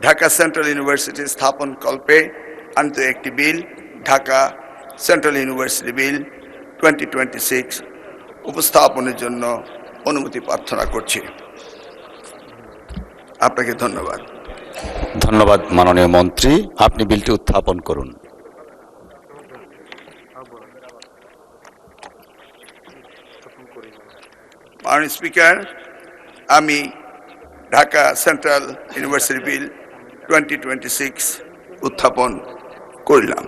Dhaka central university স্থাপন কল্পে আনিত একটি বিল ঢাকা সেন্ট্রাল ইউনিভার্সিটি বিল 2026 উপস্থাপনের জন্য অনুমতি প্রার্থনা করছি। আপনাকে ধন্যবাদ। ধন্যবাদ মাননীয় মন্ত্রী, আপনি বিলটি উত্থাপন করুন। মাননীয় স্পিকার, আমি ঢাকা সেন্ট্রাল ইউনিভার্সিটি বিল 2026 উত্থাপন করলাম।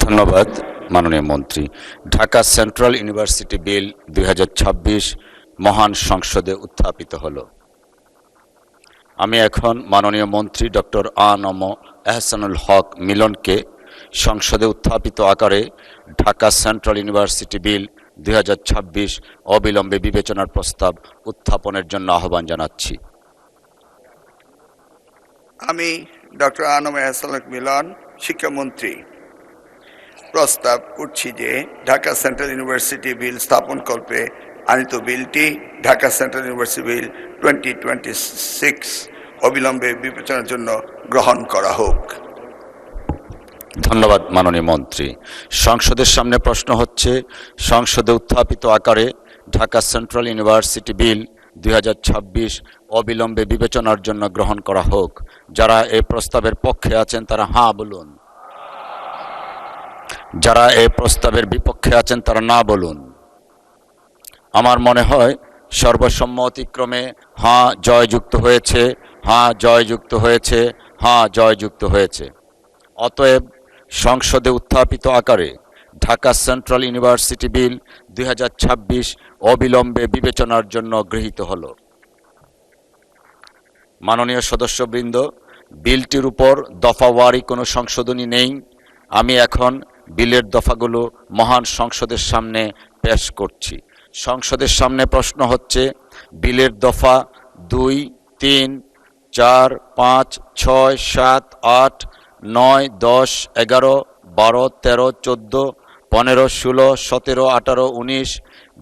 ধন্যবাদ মাননীয় মন্ত্রী। ঢাকা সেন্ট্রাল ইউনিভার্সিটি বিল 2026 মহান সংসদে উত্থাপিত হলো। আমি এখন মাননীয় মন্ত্রী ডক্টর আ.ন.ম এহসানুল হক মিলনকে সংসদে উত্থাপিত আকারে ঢাকা সেন্ট্রাল ইউনিভার্সিটি বিল 2026 অবিলম্বে বিবেচনার প্রস্তাব উত্থাপনের জন্য আহ্বান জানাচ্ছি। আমি ডক্টর আ.ন.ম এহসানুল হক মিলন, শিক্ষামন্ত্রী, প্রস্তাব করছি যে ঢাকা সেন্ট্রাল ইউনিভার্সিটি বিল স্থাপন কল্পে আনিত বিলটি ঢাকা সেন্ট্রাল ইউনিভার্সিটি বিল 2026 অবিলম্বে বিবেচনার জন্য গ্রহণ করা হোক। ধন্যবাদ মাননীয় মন্ত্রী। সংসদের সামনে প্রশ্ন হচ্ছে, সংসদে উত্থাপিত আকারে ঢাকা সেন্ট্রাল ইউনিভার্সিটি বিল 2026 অবিলম্বে বিবেচনার জন্য গ্রহণ করা হোক। যারা এই প্রস্তাবের পক্ষে আছেন তারা হাঁ বলুন, যারা এই প্রস্তাবের বিপক্ষে আছেন তারা না বলুন। আমার মনে হয় সর্বসম্মতিক্রমে হাঁ জয়যুক্ত হয়েছে, হাঁ জয়যুক্ত হয়েছে, হাঁ জয়যুক্ত হয়েছে। অতএব সংসদে উত্থাপিত আকারে ঢাকা সেন্ট্রাল ইউনিভার্সিটি বিল 2026 অবিলম্বে বিবেচনার জন্য গৃহীত হল। মাননীয় সদস্যবৃন্দ, বিলটির উপর দফাওয়ারি কোনো সংশোধনী নেই। আমি এখন বিলের দফাগুলো মহান সংসদের সামনে পেশ করছি। সংসদের সামনে প্রশ্ন হচ্ছে, বিলের দফা 2, 3, 4, 5, 6, 7, 8, 9, 10, 11, 12, 13, 14, 15, 16, 17, 18, 19,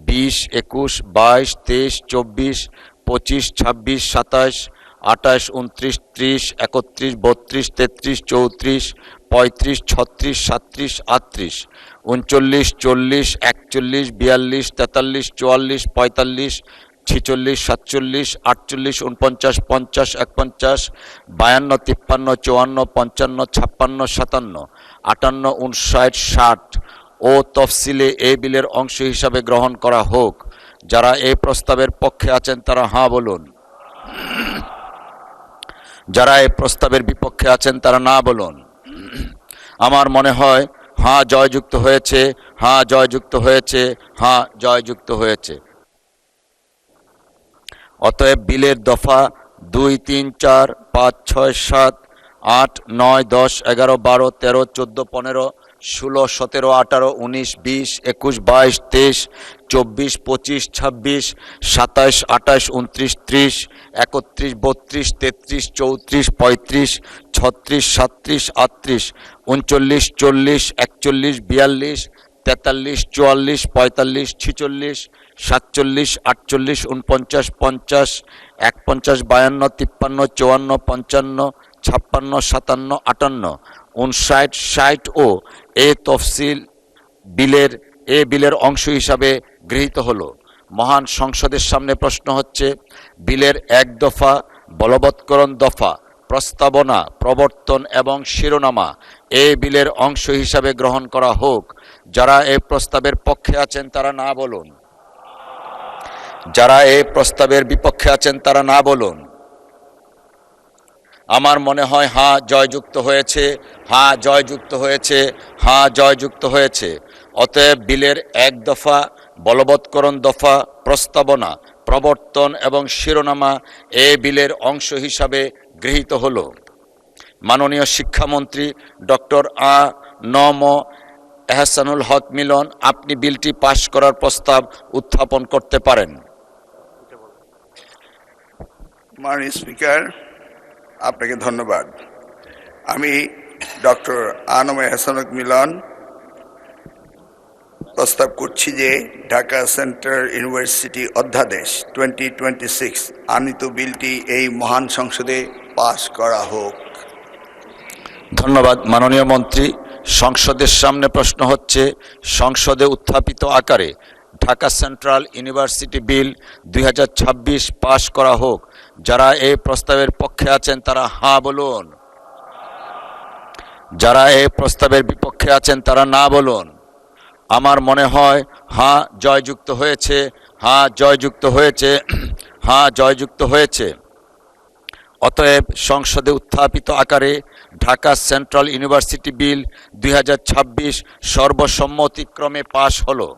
20, 21, 22, 23, 24, 25, 26, 27, 28, 29, 30, 31, 32, 33, 34, 35, 36, 37, 38, 39, 40, 41, 42, 43, 44, 45, 46, 47, 48, 49, 50, 51, 52, 53, 54, 55, 56, 57, 58, 59, 60 ও তফসিলে এই বিলের অংশ হিসাবে গ্রহণ করা হোক। যারা এই প্রস্তাবের পক্ষে আছেন তারা হাঁ বলুন, যারা এই প্রস্তাবের বিপক্ষে আছেন তারা না বলুন। আমার মনে হয় হাঁ জয়যুক্ত হয়েছে, হাঁ জয়যুক্ত হয়েছে, হাঁ জয়যুক্ত হয়েছে। অতএব বিলের দফা 2, 3, 4, 5, 6, 7, 8, 9, 10, 11, 12, 13, 14, 15, 16, 17, 18, 19, 20, 21, 22, 23, 24, 25, 26, 27, 28, 29, 30, 31, 32, 33, 34, 35, 36, 37, 38, 39, 40, 41, 42, 43, 44, 45, 46, 47, 48, 49, 50, 51, 52, 53, 54, 55, 56, 57, 59, 60 ও এ তফসিল বিলের অংশ হিসাবে গৃহীত হলো। মহান সংসদের সামনে প্রশ্ন হচ্ছে, বিলের এক দফা, বলবৎকরণ দফা, প্রস্তাবনা, প্রবর্তন এবং শিরোনামা এই বিলের অংশ হিসাবে গ্রহণ করা হোক। যারা এই প্রস্তাবের পক্ষে আছেন তারা না বলুন, যারা এই প্রস্তাবের বিপক্ষে আছেন তারা না বলুন। আমার মনে হয় হাঁ জয়যুক্ত হয়েছে, হাঁ জয়যুক্ত হয়েছে, হাঁ জয়যুক্ত হয়েছে। অতএব বিলের এক দফা, বলবৎকরণ দফা, প্রস্তাবনা, প্রবর্তন এবং শিরোনামা এই বিলের অংশ হিসাবে গৃহীত হল। মাননীয় শিক্ষামন্ত্রী ডক্টর আ.ন.ম এহসানুল হক মিলন, আপনি বিলটি পাশ করার প্রস্তাব উত্থাপন করতে পারেন। মাননীয় স্পিকার, আপনাকে ধন্যবাদ। আমি ডক্টর আ.ন.ম এহসানুল হক মিলন, প্রস্তাব করছি যে ঢাকা সেন্ট্রাল ইউনিভার্সিটি অধ্যাদেশ 2026 আনিত বিলটি এই মহান সংসদে পাশ করা হোক। ধন্যবাদ মাননীয় মন্ত্রী। সংসদের সামনে প্রশ্ন হচ্ছে সংসদে উত্থাপিত আকারে ঢাকা সেন্ট্রাল ইউনিভার্সিটি বিল 2026 পাশ করা হোক। যারা এই প্রস্তাবের পক্ষে আছেন তারা হাঁ বলুন, যারা এই প্রস্তাবের বিপক্ষে আছেন তারা না বলুন। আমার মনে হয় হাঁ জয়যুক্ত হয়েছে, হাঁ জয়যুক্ত হয়েছে, হাঁ জয়যুক্ত হয়েছে। অতএব সংসদে উত্থাপিত আকারে ঢাকা সেন্ট্রাল ইউনিভার্সিটি বিল 2026 সর্বসম্মতিক্রমে পাশ হলো।